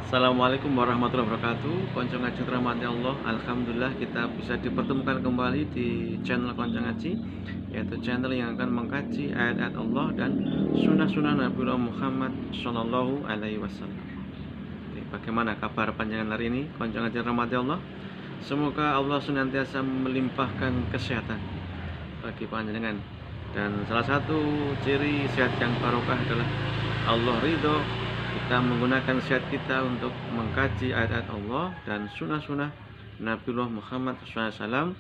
Assalamualaikum warahmatullahi wabarakatuh. Konco ngaji rahmati Allah. Alhamdulillah kita bisa dipertemukan kembali di channel Konco ngaji, yaitu channel yang akan mengkaji ayat-ayat Allah dan sunnah-sunnah Nabiullah Muhammad Shallallahu Alaihi Wasallam. Bagaimana kabar panjangan hari ini, Konco ngaji rahmati Allah? Semoga Allah senantiasa melimpahkan kesehatan bagi panjenengan, dan salah satu ciri sehat yang barokah adalah Allah ridho kita menggunakan sehat kita untuk mengkaji ayat-ayat Allah dan sunnah-sunnah Nabiullah Muhammad SAW,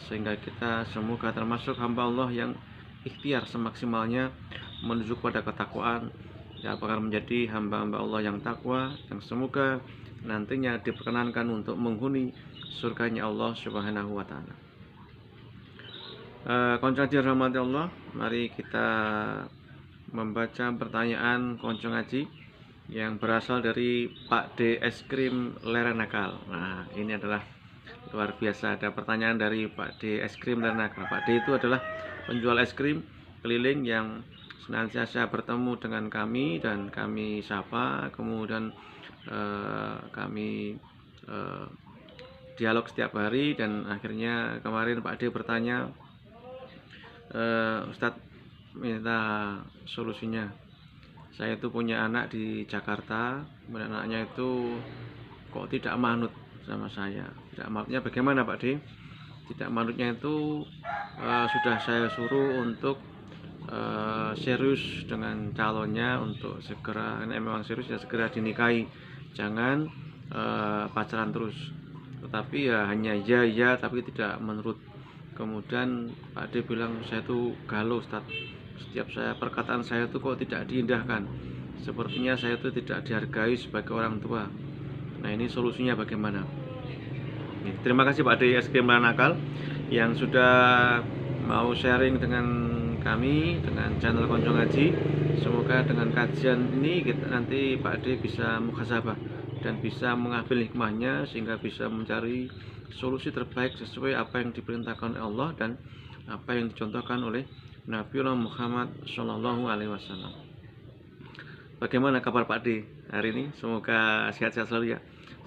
sehingga kita semoga termasuk hamba Allah yang ikhtiar semaksimalnya menuju kepada ketakwaan, yang akan menjadi hamba-hamba Allah yang takwa, yang semoga nantinya diperkenankan untuk menghuni surganya Allah Subhanahu wa Ta'ala. Konco ngaji rahmati Allah, mari kita membaca pertanyaan konco ngaji yang berasal dari Pak D es krim lereng nakal. Nah, ini adalah luar biasa, ada pertanyaan dari Pak D es krim lereng nakal. Pak D itu adalah penjual es krim keliling yang senantiasa bertemu dengan kami dan kami sapa, kemudian kami dialog setiap hari, dan akhirnya kemarin Pak D bertanya, Ustadz minta solusinya. Saya itu punya anak di Jakarta, kemudian anaknya itu kok tidak manut sama saya. Tidak manutnya bagaimana Pak D? Tidak manutnya itu sudah saya suruh untuk serius dengan calonnya, untuk segera, ini memang serius ya, segera dinikahi, jangan pacaran terus. Tetapi ya hanya ya tapi tidak menurut. Kemudian Pak D bilang, saya tuh galau Ustadz, setiap perkataan saya itu kok tidak diindahkan, sepertinya saya itu tidak dihargai sebagai orang tua. Nah, ini solusinya bagaimana? Terima kasih Pak D es krim nakal yang sudah mau sharing dengan kami, dengan channel Konco Ngaji. Semoga dengan kajian ini nanti Pak D bisa muhasabah dan bisa mengambil hikmahnya, sehingga bisa mencari solusi terbaik sesuai apa yang diperintahkan oleh Allah dan apa yang dicontohkan oleh Nabiullah Muhammad Shallallahu Alaihi Wasallam. Bagaimana kabar Pak D hari ini? Semoga sehat-sehat selalu ya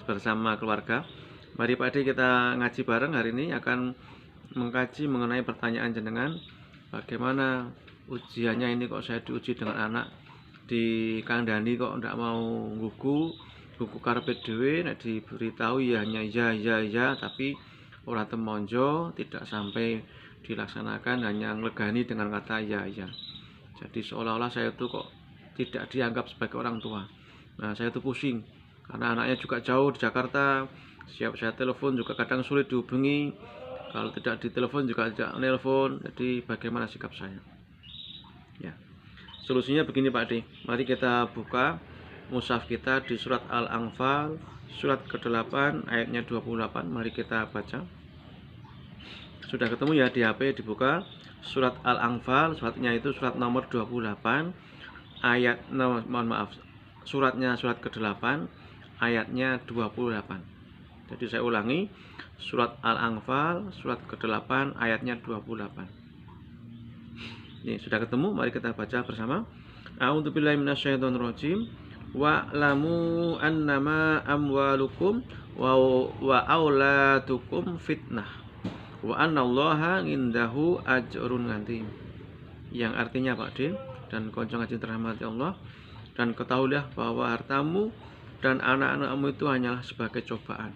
bersama keluarga. Mari Pak D kita ngaji bareng. Hari ini akan mengkaji mengenai pertanyaan jenengan, bagaimana ujiannya ini, kok saya diuji dengan anak di kandhani kok ndak mau gugu karpet dhewe, nek diberitahu ya hanya ya tapi ora temonjo, tidak sampai dilaksanakan, hanya ngelegani dengan kata ya. Jadi seolah-olah saya itu kok tidak dianggap sebagai orang tua. Nah, saya itu pusing karena anaknya juga jauh di Jakarta. Siap saya telepon juga kadang sulit dihubungi, kalau tidak ditelepon juga tidak nelpon. Jadi bagaimana sikap saya? Ya, solusinya begini Pak D. Mari kita buka mushaf kita di surat Al-Anfal, surat ke-8 ayatnya 28. Mari kita baca. Sudah ketemu ya di HP, dibuka surat Al-Anfal, suratnya itu surat nomor 28 ayat suratnya surat ke-8 ayatnya 28. Jadi saya ulangi, surat Al-Anfal surat ke-8 ayatnya 28. Ini sudah ketemu, mari kita baca bersama. A'udzubillahi minasyaitonirrajim. Wa'lamu annama amwalukum wa auladukum fitnah wa anallaha indahu ajrun azim. Yang artinya Pak D dan konco ngaji terhormati Allah, dan ketahuilah bahwa hartamu dan anak-anakmu itu hanyalah sebagai cobaan,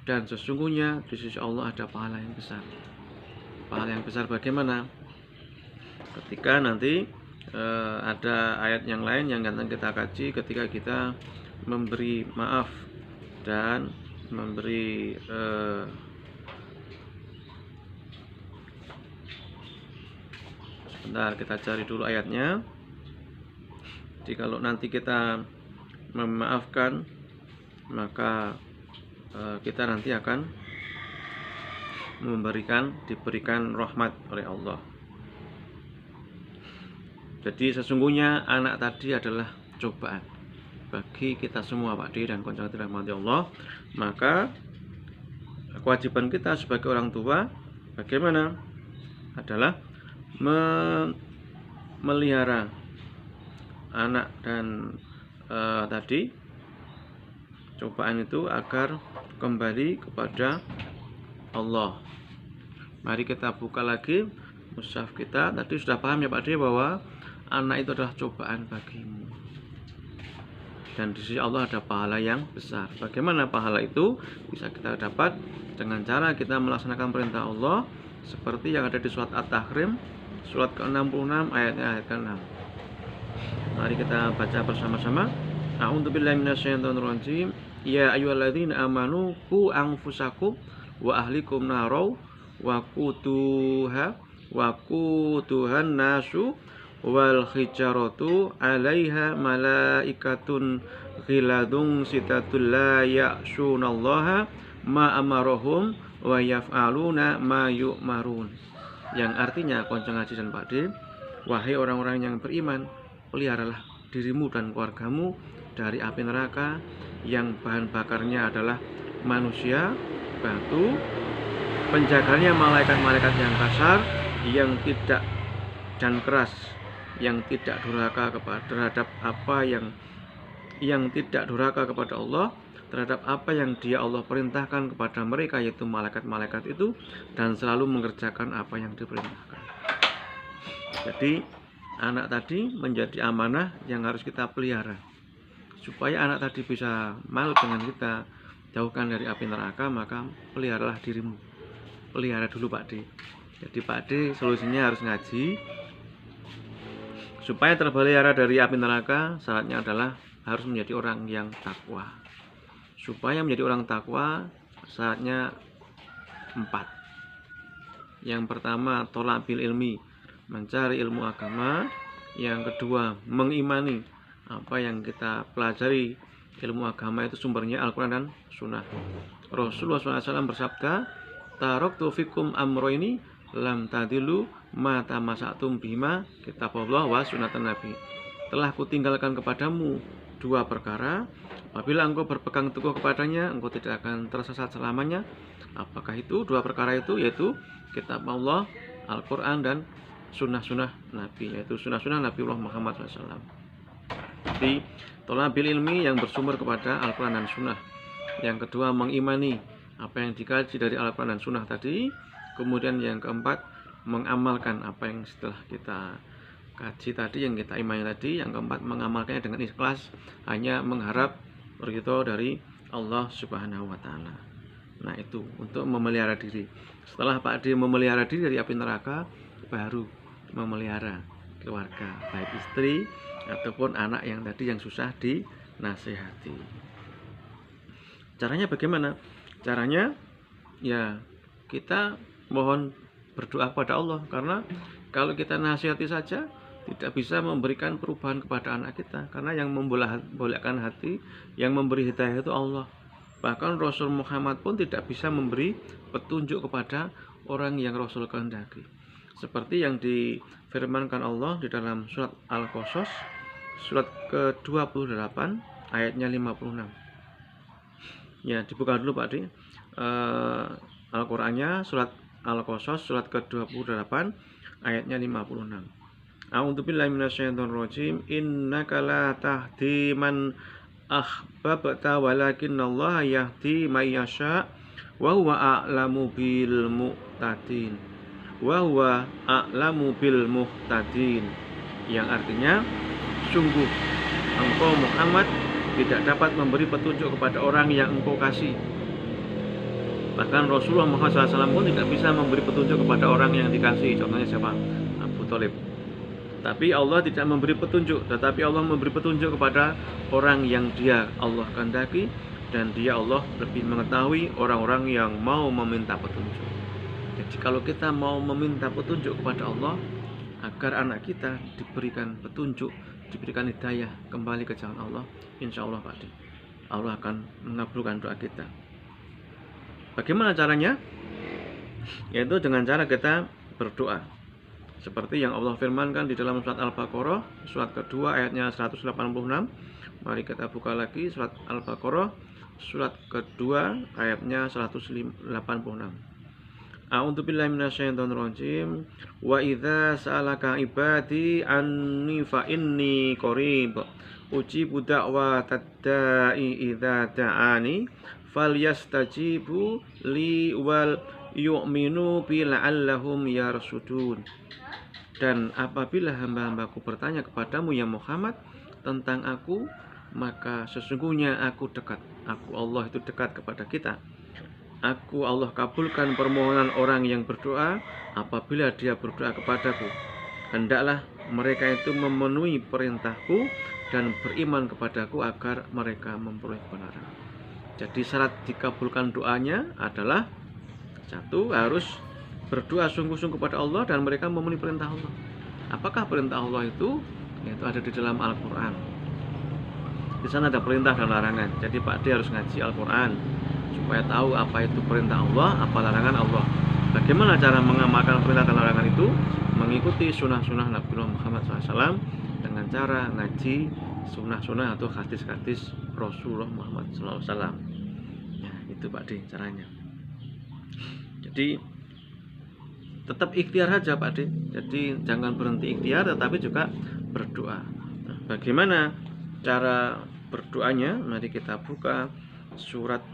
dan sesungguhnya di sisi Allah ada pahala yang besar. Pahala yang besar bagaimana? Ketika nanti ada ayat yang lain yang akan kita kaji, ketika kita memberi maaf dan memberi sebentar, kita cari dulu ayatnya. Jadi kalau nanti kita memaafkan, maka kita nanti akan diberikan rahmat oleh Allah. Jadi sesungguhnya anak tadi adalah cobaan bagi kita semua Pak D dan konco dirahmati Allah. Maka kewajiban kita sebagai orang tua bagaimana? Adalah memelihara anak dan tadi cobaan itu agar kembali kepada Allah. Mari kita buka lagi mushaf kita. Tadi sudah paham ya Pak D bahwa anak itu adalah cobaan bagimu, dan di sisi Allah ada pahala yang besar. Bagaimana pahala itu bisa kita dapat? Dengan cara kita melaksanakan perintah Allah seperti yang ada di surat At-Tahrim, surat ke-66 ayat ke-6. Mari kita baca bersama-sama. A'udzubillahi minasyaitonirrajim. Ya ayyuhalladzina amanu qu anfusakum wa ahlikum naro wa quduhan nasu wal hijaratu 'alaiha malaikatun ghiladun sitatul la ya'sunallaha ma amarahum wa yaf'aluna ma yu'marun. Yang artinya Konco Ngaji dan Pak D, wahai orang-orang yang beriman, peliharalah dirimu dan keluargamu dari api neraka yang bahan bakarnya adalah manusia, batu, penjaganya malaikat-malaikat yang kasar, yang tidak dan keras, yang tidak durhaka terhadap apa yang tidak durhaka kepada Allah, terhadap apa yang Dia Allah perintahkan kepada mereka, yaitu malaikat-malaikat itu, dan selalu mengerjakan apa yang diperintahkan. Jadi anak tadi menjadi amanah yang harus kita pelihara. Supaya anak tadi bisa manut dengan kita, jauhkan dari api neraka, maka peliharalah dirimu. Pelihara dulu Pak D. Jadi Pak D solusinya harus ngaji. Supaya terpelihara dari api neraka, syaratnya adalah harus menjadi orang yang takwa. Supaya menjadi orang takwa, syaratnya 4. Yang pertama, tolak bil ilmi, mencari ilmu agama. Yang kedua, mengimani apa yang kita pelajari. Ilmu agama itu sumbernya Al-Quran dan Sunnah. Rasulullah SAW bersabda, taraktu fikum amroini lam tadilu ma tamasatum bima kitabullah wa sunnatan nabi. Telah kutinggalkan kepadamu 2 perkara, apabila engkau berpegang teguh kepadanya, engkau tidak akan tersesat selamanya. Apakah itu 2 perkara itu? Yaitu kitab Allah, Al-Quran, dan sunnah-sunnah Nabi, yaitu sunnah-sunnah Nabiullah Muhammad SAW. Jadi thalabil ilmi yang bersumber kepada Al-Quran dan Sunnah. Yang kedua, mengimani apa yang dikaji dari Al-Quran dan Sunnah tadi. Kemudian yang keempat, mengamalkan apa yang setelah kita kaji tadi, yang kita imani tadi. Yang keempat, mengamalkannya dengan ikhlas, hanya mengharap ridho dari Allah Subhanahu wa Ta'ala. Nah, itu untuk memelihara diri. Setelah Pak D memelihara diri dari api neraka, baru memelihara keluarga, baik istri ataupun anak yang tadi yang susah dinasehati. Caranya bagaimana? Caranya ya kita mohon berdoa kepada Allah, karena kalau kita nasihati saja tidak bisa memberikan perubahan kepada anak kita, karena yang membolakkan hati, yang memberi hidayah itu Allah. Bahkan Rasul Muhammad pun tidak bisa memberi petunjuk kepada orang yang Rasul kehendaki. Seperti yang difirmankan Allah di dalam surat Al-Qasas, surat ke-28 ayatnya 56. Ya, dibuka dulu Pak D. Al-Qur'annya, surat Al-Qasas, surat ke-28 ayatnya 56. A'udzubillahi minasyaitonirrajim. Innaka la tahdi man ahbabta walakinallaha yahdi may yasha wa huwa a'lamu bil muhtadin. Wa huwa a'lamu bil muhtadin. Yang artinya, sungguh engkau Muhammad tidak dapat memberi petunjuk kepada orang yang engkau kasih. Bahkan Rasulullah Muhammad SAW pun tidak bisa memberi petunjuk kepada orang yang dikasih. Contohnya siapa? Abu Thalib. Tapi Allah tidak memberi petunjuk, tetapi Allah memberi petunjuk kepada orang yang Dia Allah kehendaki, dan Dia Allah lebih mengetahui orang-orang yang mau meminta petunjuk. Jadi kalau kita mau meminta petunjuk kepada Allah agar anak kita diberikan petunjuk, diberikan hidayah kembali ke jalan Allah, insya Allah Pak D, Allah akan mengabulkan doa kita. Bagaimana caranya? Yaitu dengan cara kita berdoa, seperti yang Allah firmankan di dalam surat Al-Baqarah, surat kedua ayatnya 186. Mari kita buka lagi surat Al-Baqarah, surat kedua ayatnya 186. A'udzubillahi minasyaitonirrajim. Wa idza sa'alaka ibadi anni fa inni qarib ujibu da'watad da'i idza da'ani falyastajibu li wal yu'minu bi la'allahum yarsudun. Dan apabila hamba-hambaku bertanya kepadamu ya Muhammad tentang aku, maka sesungguhnya aku dekat. Aku Allah itu dekat kepada kita. Aku Allah kabulkan permohonan orang yang berdoa apabila dia berdoa kepadaku. Hendaklah mereka itu memenuhi perintahku dan beriman kepadaku agar mereka memperoleh kebenaran. Jadi syarat dikabulkan doanya adalah satu, harus berdoa sungguh-sungguh kepada Allah dan mereka memenuhi perintah Allah. Apakah perintah Allah itu? Yaitu ada di dalam Al-Quran. Di sana ada perintah dan larangan. Jadi Pak D harus ngaji Al-Quran supaya tahu apa itu perintah Allah, apa larangan Allah. Bagaimana cara mengamalkan perintah dan larangan itu? Mengikuti sunnah-sunnah Nabi Muhammad SAW dengan cara ngaji sunnah-sunnah atau hadis-hadis Rasulullah Muhammad SAW. Ya, itu Pak D caranya. Jadi tetap ikhtiar saja Pak D. Jadi jangan berhenti ikhtiar tetapi juga berdoa. Nah, bagaimana cara berdoanya? Mari kita buka surat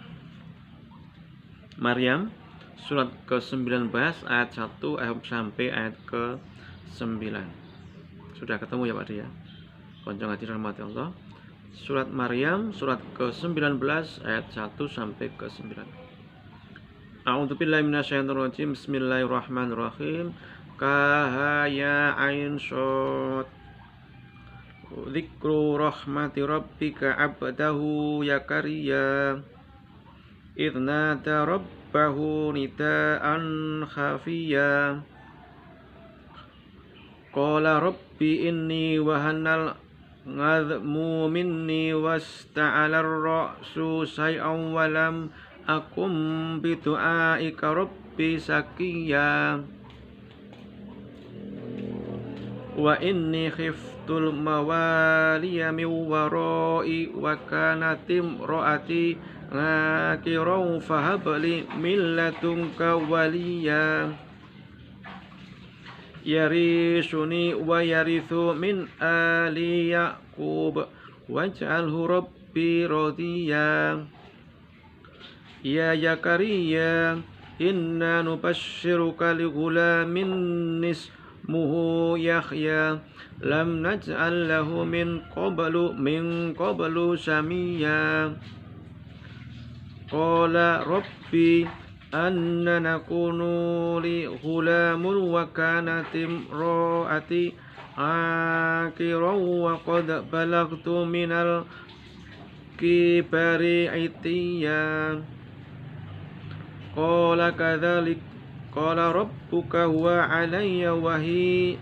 Maryam surat ke-19 ayat 1 sampai ayat ke-9. Sudah ketemu ya Pak D ya? Konco ngaji rahmati Allah. Surat Maryam surat ke-19 ayat 1 sampai ke-9. A'udzubillahi minasyaitonir rajim. Bismillahirrahmanirrahim. Kaha ya ain shad. Dzikru rahmati rabbika 'abdahu Zakariya idnada rabbahu nidaan khafiyya qala rabbi inni wahanal ngazmu minni wasta'alar ra'su say'an walam akum bidu'aika rabbi sakiyya wa inni khiftul mawaliya min warai wa kanatim ra'ati ngakirau fahabli min ladunka waliya yarisuni wa yarithu min ali Yaqub waj'alhu rabbi radiya ya Zakariya inna nubashshiruka li ghulamin ismuhu Yahya lam naj'al lahu min qablu samiyya qala rabbi anna nakunu li ghulamun wa kanatim ra'ati akiran wa qad balagtu minal kibari itiya qala kadzalik qala rabbuka huwa alayya wahi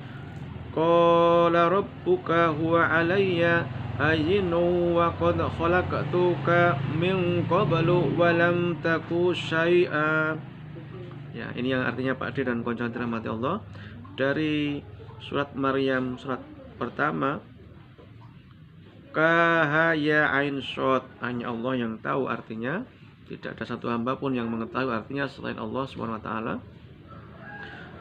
qala rabbuka huwa alayya ayinu wa qad khalaqtuka min qablu wa lam taku syai'a. Ya, ini yang artinya Pak D dan konco dirahmati Allah dari surat Maryam surat pertama. Kaha ya ain shad, hanya Allah yang tahu artinya, tidak ada satu hamba pun yang mengetahui artinya selain Allah Subhanahu wa taala.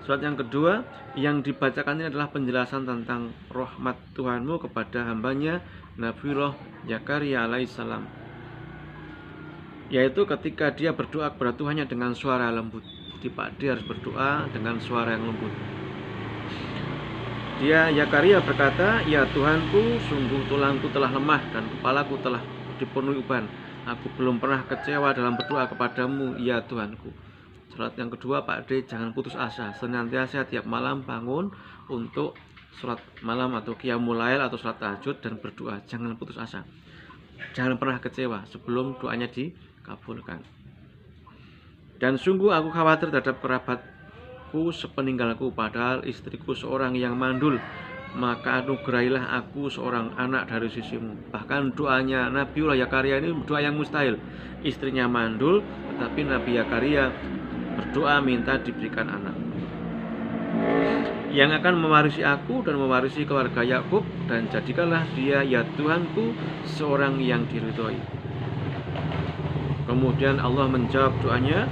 Surat yang kedua yang dibacakan ini adalah penjelasan tentang rahmat Tuhanmu kepada hambanya Nabiullah Zakaria alaihissalam, yaitu ketika dia berdoa kepada Tuhannya dengan suara lembut. Jadi Pak D harus berdoa dengan suara yang lembut. Dia Zakaria berkata, ya Tuhanku, sungguh tulangku telah lemah dan kepalaku telah dipenuhi uban. Aku belum pernah kecewa dalam berdoa kepadamu, ya Tuhanku. Surat yang kedua Pak D, jangan putus asa, senantiasa tiap malam bangun untuk sholat malam atau qiyamul lail atau sholat tahajud dan berdoa. Jangan putus asa, jangan pernah kecewa sebelum doanya dikabulkan. Dan sungguh aku khawatir terhadap kerabatku sepeninggalku, padahal istriku seorang yang mandul. Maka anugerahilah aku seorang anak dari sisimu. Bahkan doanya Nabiullah Zakaria ini doa yang mustahil. Istrinya mandul, tetapi Nabi Zakaria berdoa minta diberikan anak yang akan mewarisi aku dan mewarisi keluarga Yakub, dan jadikanlah dia ya Tuhanku seorang yang diridhoi. Kemudian Allah menjawab doanya.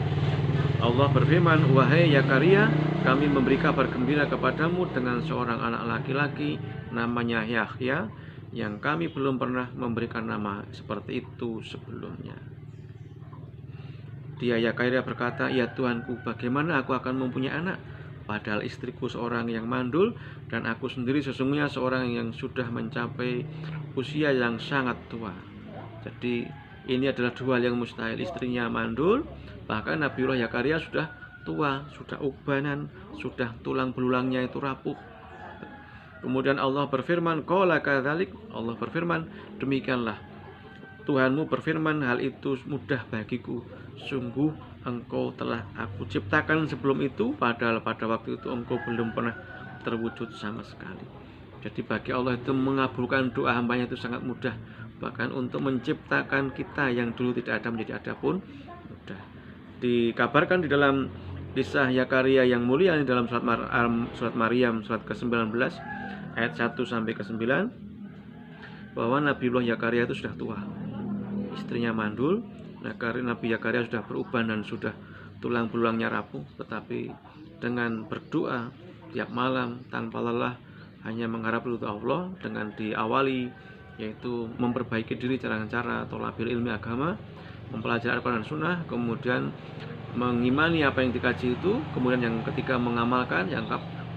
Allah berfirman, wahai Zakaria, kami memberi kabar gembira kepadamu dengan seorang anak laki-laki namanya Yahya yang kami belum pernah memberikan nama seperti itu sebelumnya. Dia Yakaria berkata, "Ya Tuhanku, bagaimana aku akan mempunyai anak? Padahal istriku seorang yang mandul, dan aku sendiri sesungguhnya seorang yang sudah mencapai usia yang sangat tua." Jadi ini adalah dua hal yang mustahil. Istrinya mandul, bahkan Nabiullah Yakaria sudah tua, sudah ubanan, sudah tulang belulangnya itu rapuh. Kemudian Allah berfirman, qala kadzalik, Allah berfirman, demikianlah Tuhanmu berfirman, hal itu mudah bagiku. Sungguh engkau telah aku ciptakan sebelum itu, padahal pada waktu itu engkau belum pernah terwujud sama sekali. Jadi bagi Allah itu mengabulkan doa hambanya itu sangat mudah. Bahkan untuk menciptakan kita yang dulu tidak ada menjadi ada pun mudah. Dikabarkan di dalam kisah Yakaria yang mulia di dalam surat Maryam surat ke-19 ayat 1 sampai ke-9 bahwa Nabiullah Yakaria itu sudah tua. Istrinya mandul, Nabi Yakaria sudah beruban dan sudah tulang belulangnya rapuh, tetapi dengan berdoa tiap malam tanpa lelah, hanya mengharap ridho Allah, dengan diawali yaitu memperbaiki diri dengan cara thalabil ilmi agama, mempelajari Al-Quran dan Sunnah, kemudian mengimani apa yang dikaji itu, kemudian yang ketiga mengamalkan, yang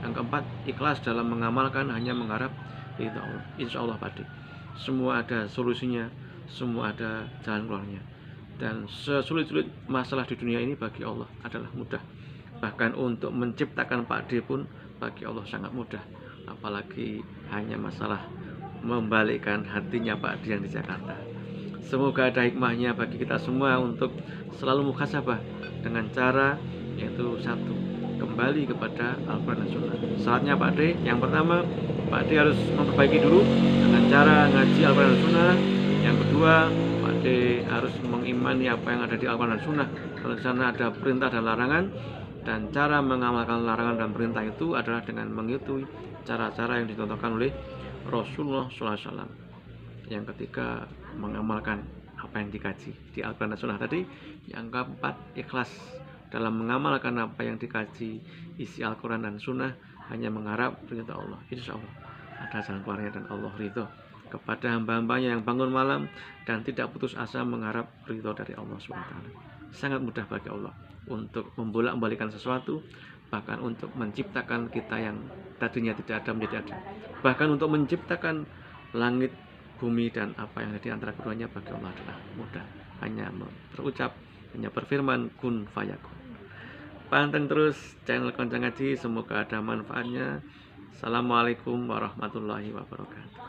keempat ikhlas dalam mengamalkan, hanya mengharap ridho Allah. Insya Allah Pak, semua ada solusinya, semua ada jalan keluarnya, dan sesulit-sulit masalah di dunia ini bagi Allah adalah mudah. Bahkan untuk menciptakan Pak D pun bagi Allah sangat mudah, apalagi hanya masalah membalikkan hatinya Pak D yang di Jakarta. Semoga ada hikmahnya bagi kita semua untuk selalu muhasabah dengan cara yaitu satu, kembali kepada Al-Quran dan Sunnah. Saatnya Pak D, yang pertama Pak D harus memperbaiki dulu dengan cara ngaji Al-Quran dan Sunnah. Yang kedua, Pak D harus mengimani apa yang ada di Al-Quran dan Sunnah, kalau di sana ada perintah dan larangan, dan cara mengamalkan larangan dan perintah itu adalah dengan mengikuti cara-cara yang dicontohkan oleh Rasulullah SAW. Yang ketiga, mengamalkan apa yang dikaji di Al-Quran dan Sunnah tadi. Yang keempat, ikhlas dalam mengamalkan apa yang dikaji isi Al-Quran dan Sunnah, hanya mengharap ridho Allah. Insya Allah ada jalan keluarnya dan Allah ridho kepada hamba-hambanya yang bangun malam dan tidak putus asa mengharap ridho dari Allah SWT. Sangat mudah bagi Allah untuk membolak-balikan sesuatu, bahkan untuk menciptakan kita yang tadinya tidak ada menjadi ada, bahkan untuk menciptakan langit, bumi, dan apa yang ada di antara keduanya bagi Allah adalah mudah. Hanya berucap, hanya berfirman, kun fayakun. Panteng terus channel Konco Ngaji, semoga ada manfaatnya. Assalamualaikum warahmatullahi wabarakatuh.